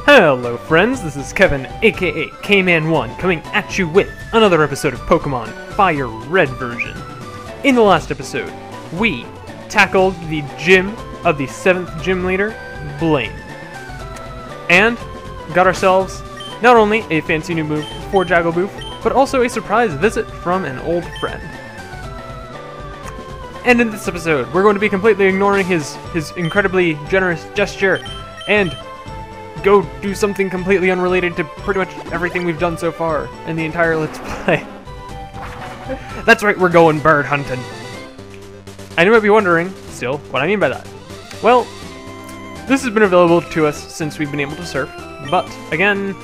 Hello friends, this is Kevin, aka K-Man1, coming at you with another episode of Pokemon FireRed version. In the last episode, we tackled the gym of the 7th gym leader, Blaine, and got ourselves not only a fancy new move for Gyaoo, but also a surprise visit from an old friend. And in this episode, we're going to be completely ignoring his incredibly generous gesture and go do something completely unrelated to pretty much everything we've done so far in the entire Let's Play. That's right, we're going bird hunting. And you might be wondering, still, what I mean by that. Well, this has been available to us since we've been able to surf, but again,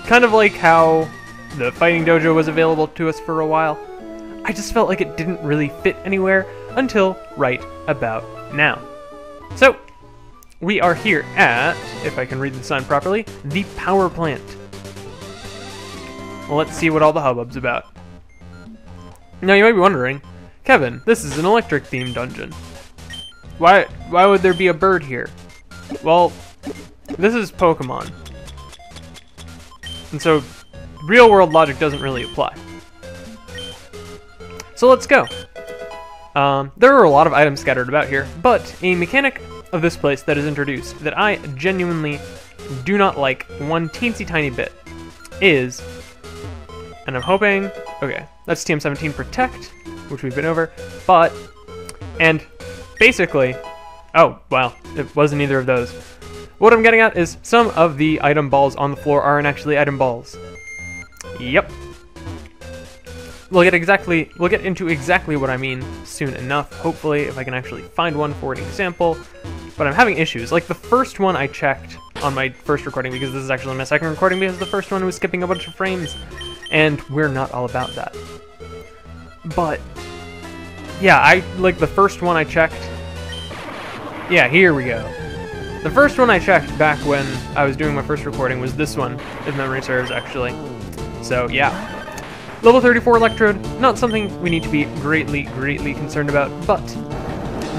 kind of like how the fighting dojo was available to us for a while, I just felt like it didn't really fit anywhere until right about now. So, we are here at, if I can read the sign properly, the power plant. Well, let's see what all the hubbub's about. Now you might be wondering, Kevin, this is an electric-themed dungeon. Why would there be a bird here? Well, this is Pokemon. And so, real-world logic doesn't really apply. So let's go. There are a lot of items scattered about here, but a mechanic of this place that is introduced that I genuinely do not like one teensy tiny bit is, and I'm hoping, okay, that's TM17 Protect, which we've been over, but, and basically, oh, wow, it wasn't either of those. What I'm getting at is some of the item balls on the floor aren't actually item balls. Yep. We'll get into exactly what I mean soon enough, hopefully, if I can actually find one for an example. But I'm having issues. Like, the first one I checked on my first recording, because this is actually my second recording, because the first one was skipping a bunch of frames, and we're not all about that. But, yeah, like, the first one I checked, yeah, here we go. The first one I checked back when I was doing my first recording was this one, if memory serves, actually. So, yeah. Level 34 Electrode, not something we need to be greatly concerned about, but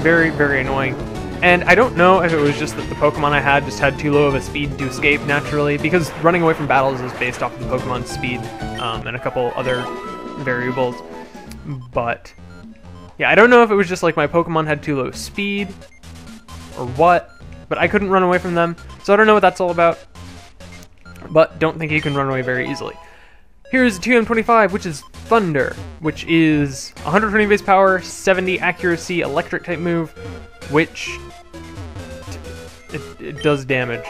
very, very annoying. And I don't know if it was just that the Pokemon I had just had too low of a speed to escape naturally, because running away from battles is based off of the Pokemon's speed, and a couple other variables. But, yeah, I don't know if it was just like my Pokemon had too low speed, or what, but I couldn't run away from them, so I don't know what that's all about. But don't think you can run away very easily. Here's TM25, which is Thunder, which is 120 base power, 70 accuracy, electric type move, which it does damage.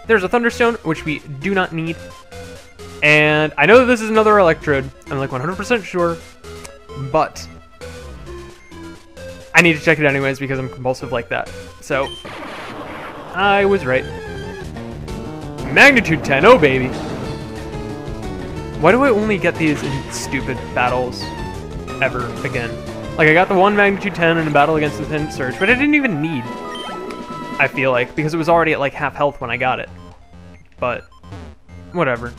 There's a Thunderstone, which we do not need. And I know that this is another Electrode, I'm like 100% sure, but I need to check it anyways because I'm compulsive like that. So, I was right. Magnitude 10, oh baby! Why do I only get these in stupid battles ever again? Like, I got the one Magnitude 10 in a battle against the Lieutenant Surge, but I didn't even need, I feel like, because it was already at like half health when I got it. But, whatever.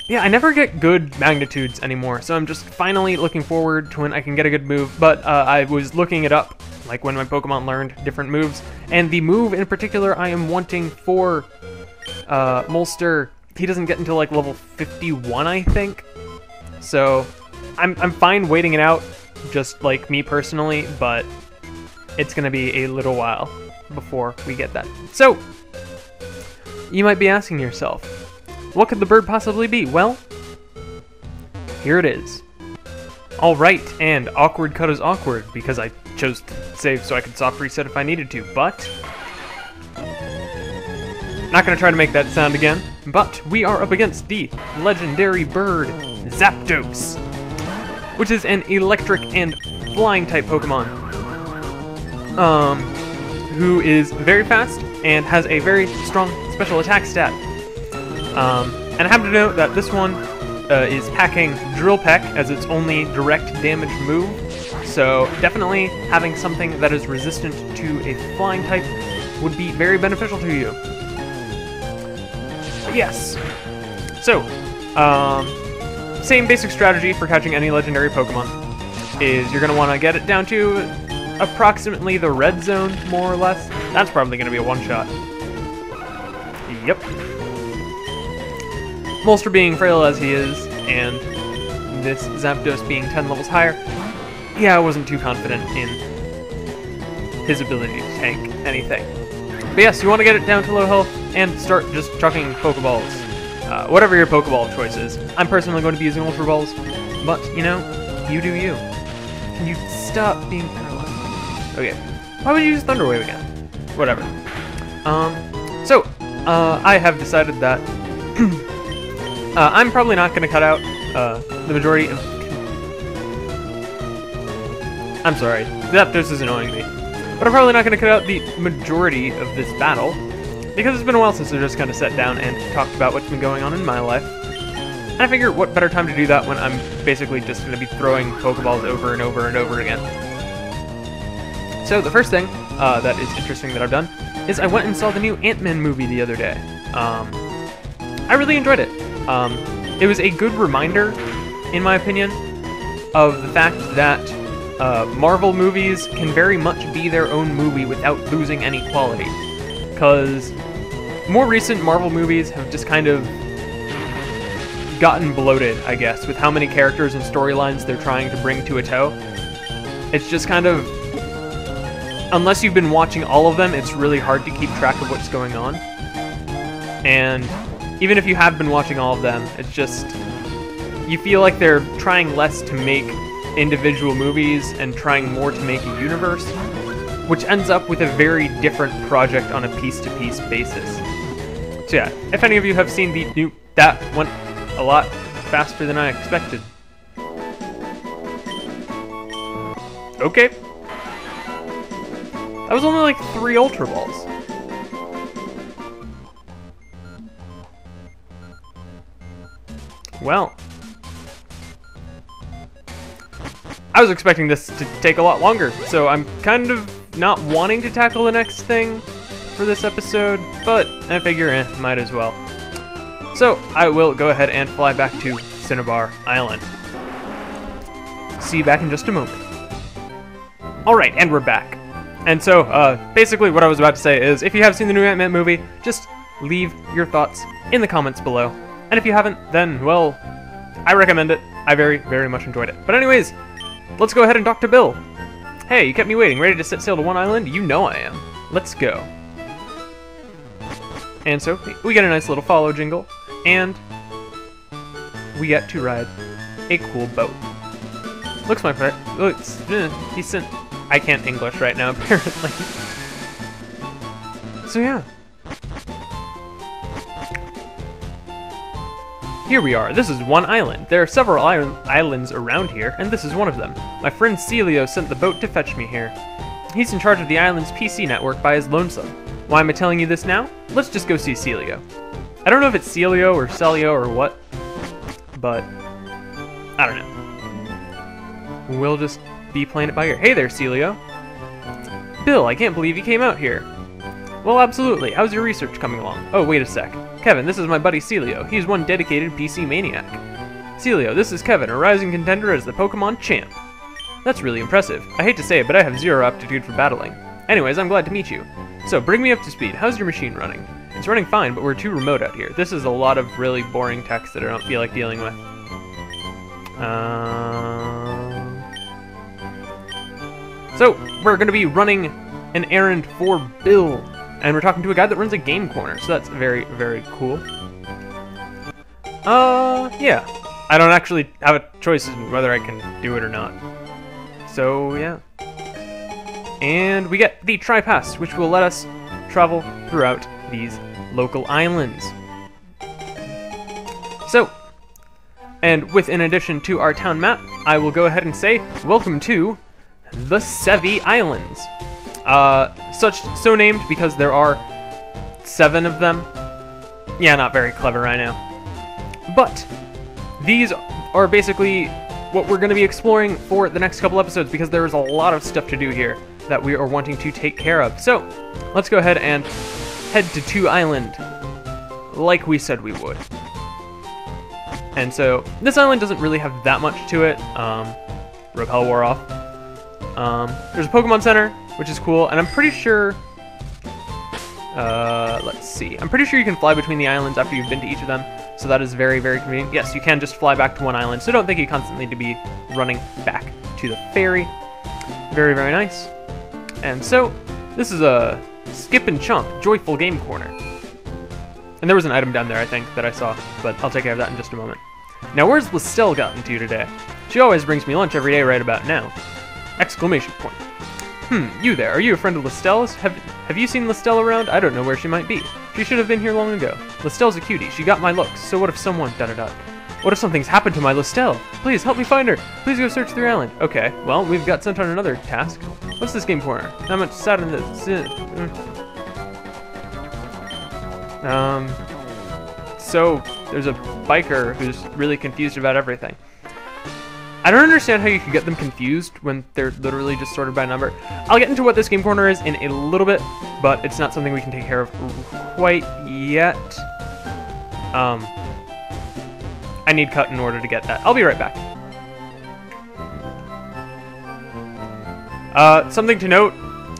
Yeah, I never get good magnitudes anymore, so I'm just finally looking forward to when I can get a good move, but I was looking it up, like when my Pokemon learned different moves, and the move in particular I am wanting for Molster, he doesn't get until like level 51, I think. So I'm fine waiting it out, just like me personally, but it's gonna be a little while before we get that. So you might be asking yourself, what could the bird possibly be? Well, here it is. Alright, and awkward cut is awkward because I chose to save so I could soft reset if I needed to, but not going to try to make that sound again, but we are up against the legendary bird, Zapdos, which is an electric and flying type Pokemon, who is very fast and has a very strong special attack stat. And I happen to note that this one is packing Drill Peck as its only direct damage move, so definitely having something that is resistant to a flying type would be very beneficial to you. Yes. So, same basic strategy for catching any legendary Pokemon is you're going to want to get it down to approximately the red zone, more or less. That's probably going to be a one-shot. Yep. Molster being frail as he is, and this Zapdos being 10 levels higher, yeah, I wasn't too confident in his ability to tank anything. But yes, you want to get it down to low health and start just chucking Pokeballs. Whatever your Pokeball choice is. I'm personally going to be using Ultra Balls, but, you know, you do you. Can you stop being paralyzed? Okay. Why would you use Thunder Wave again? Whatever. I have decided that I'm probably not going to cut out the majority of... I'm sorry, Zapdos is annoying me. But I'm probably not going to cut out the majority of this battle, because it's been a while since I just kind of sat down and talked about what's been going on in my life. And I figure what better time to do that when I'm basically just going to be throwing Pokeballs over and over and over again. So the first thing that is interesting that I've done is I went and saw the new Ant-Man movie the other day. I really enjoyed it. It was a good reminder, in my opinion, of the fact that Marvel movies can very much be their own movie without losing any quality. Because more recent Marvel movies have just kind of gotten bloated, I guess, with how many characters and storylines they're trying to bring to a toe. It's just kind of... Unless you've been watching all of them, it's really hard to keep track of what's going on. And even if you have been watching all of them, it's just... You feel like they're trying less to make individual movies and trying more to make a universe, which ends up with a very different project on a piece-to-piece basis. So yeah, if any of you have seen the new... That went a lot faster than I expected. Okay. That was only like 3 Ultra Balls. Well. I was expecting this to take a lot longer, so I'm kind of not wanting to tackle the next thing for this episode, but I figure, might as well. So, I will go ahead and fly back to Cinnabar Island. See you back in just a moment. Alright, and we're back. And so, basically what I was about to say is, if you have seen the new Ant-Man movie, just leave your thoughts in the comments below. And if you haven't, then, well, I recommend it. I very, very much enjoyed it. But anyways, let's go ahead and talk to Bill. Hey, you kept me waiting. Ready to set sail to one island? You know I am. Let's go. And so, we get a nice little follow jingle, and we get to ride a cool boat. Looks my friend. Looks decent. I can't English right now, apparently. So yeah. Here we are. This is one island. There are several islands around here, and this is one of them. My friend Celio sent the boat to fetch me here. He's in charge of the island's PC network by his lonesome. Why am I telling you this now? Let's just go see Celio. I don't know if it's Celio or Celio or what, but I don't know. We'll just be playing it by ear. Hey there, Celio. Bill, I can't believe you came out here. Well, absolutely. How's your research coming along? Oh, wait a sec. Kevin, this is my buddy Celio. He's one dedicated PC maniac. Celio, this is Kevin, a rising contender as the Pokemon champ. That's really impressive. I hate to say it, but I have zero aptitude for battling. Anyways, I'm glad to meet you. So, bring me up to speed. How's your machine running? It's running fine, but we're too remote out here. This is a lot of really boring text that I don't feel like dealing with. So, we're going to be running an errand for Bill, and we're talking to a guy that runs a game corner, so that's very, very cool. Yeah. I don't actually have a choice in whether I can do it or not. So, yeah. And we get the Tri-Pass, which will let us travel throughout these local islands. So, and with in addition to our town map, I will go ahead and say, welcome to the Sevi Islands. So named because there are 7 of them. Yeah, not very clever, I know. But these are basically what we're going to be exploring for the next couple episodes, because there is a lot of stuff to do here that we are wanting to take care of. So let's go ahead and head to 2 Island, like we said we would. And so this island doesn't really have that much to it. Repel wore off. There's a Pokemon Center, which is cool, and I'm pretty sure... Let's see. I'm pretty sure you can fly between the islands after you've been to each of them, so that is very, very convenient. Yes, you can just fly back to one island, so don't think you constantly need to be running back to the ferry. Very, very nice. And so, this is a Skip and Chomp Joyful Game Corner. And there was an item down there, I think, that I saw, but I'll take care of that in just a moment. Now, where's Lestelle gotten to today? She always brings me lunch every day right about now. Exclamation point. You there. Are you a friend of Lestelle's? Have you seen Lestelle around? I don't know where she might be. She should have been here long ago. Lestelle's a cutie. She got my looks. So what if someone... da-da-da. What if something's happened to my Lestelle? Please, help me find her. Please go search the island. Okay, well, we've got sent on another task. What's this game corner? Not much sad in this... So, there's a biker who's really confused about everything. I don't understand how you could get them confused when they're literally just sorted by number. I'll get into what this game corner is in a little bit, but it's not something we can take care of quite yet. I need cut in order to get that. I'll be right back. Something to note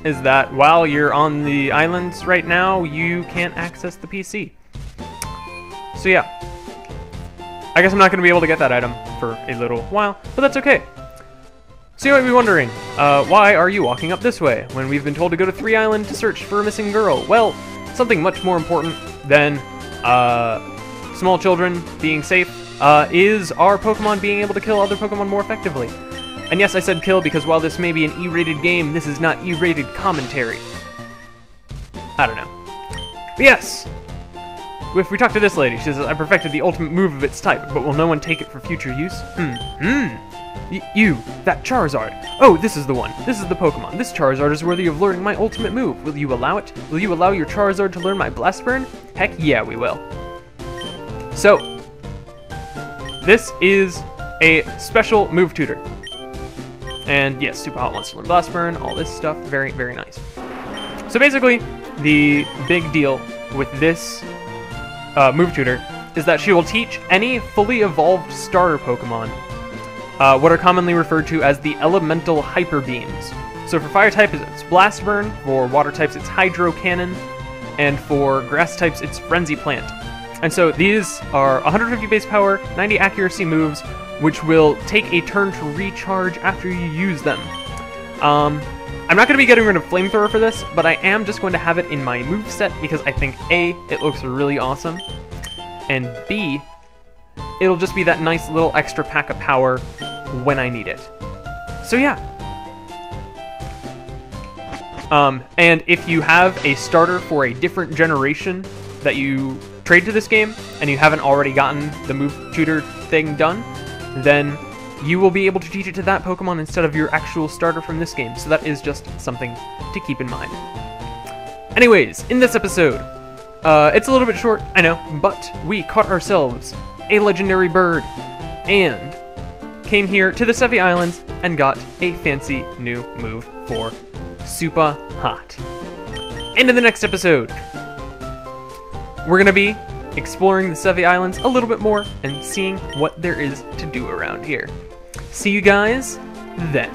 is that while you're on the islands right now, you can't access the PC. So yeah. I guess I'm not going to be able to get that item for a little while, but that's okay. So you might be wondering, why are you walking up this way when we've been told to go to 3 Island to search for a missing girl? Well, something much more important than small children being safe is our Pokemon being able to kill other Pokemon more effectively. And yes, I said kill because while this may be an E-rated game, this is not E-rated commentary. I don't know. But yes! If we talk to this lady, she says, I perfected the ultimate move of its type, but will no one take it for future use? You, that Charizard. Oh, this is the one. This is the Pokemon. This Charizard is worthy of learning my ultimate move. Will you allow it? Will you allow your Charizard to learn my Blast Burn? Heck yeah, we will. So, this is a special move tutor. And yes, Super Hot wants to learn Blast Burn, all this stuff. Very, very nice. So basically, the big deal with this move tutor is that she will teach any fully evolved starter Pokemon what are commonly referred to as the elemental hyper beams. So for fire type it's Blast Burn, for water types it's Hydro Cannon, and for grass types it's Frenzy Plant. And so these are 150 base power, 90 accuracy moves, which will take a turn to recharge after you use them. I'm not going to be getting rid of Flamethrower for this, but I am just going to have it in my moveset because I think A, it looks really awesome, and B, it'll just be that nice little extra pack of power when I need it. So yeah. And if you have a starter for a different generation that you trade to this game, and you haven't already gotten the move tutor thing done, then you will be able to teach it to that Pokemon instead of your actual starter from this game, so that is just something to keep in mind. Anyways, in this episode, it's a little bit short, I know, but we caught ourselves a legendary bird, and came here to the Sevi Islands and got a fancy new move for Super Hot. And in the next episode, we're going to be exploring the Sevi Islands a little bit more and seeing what there is to do around here. See you guys then.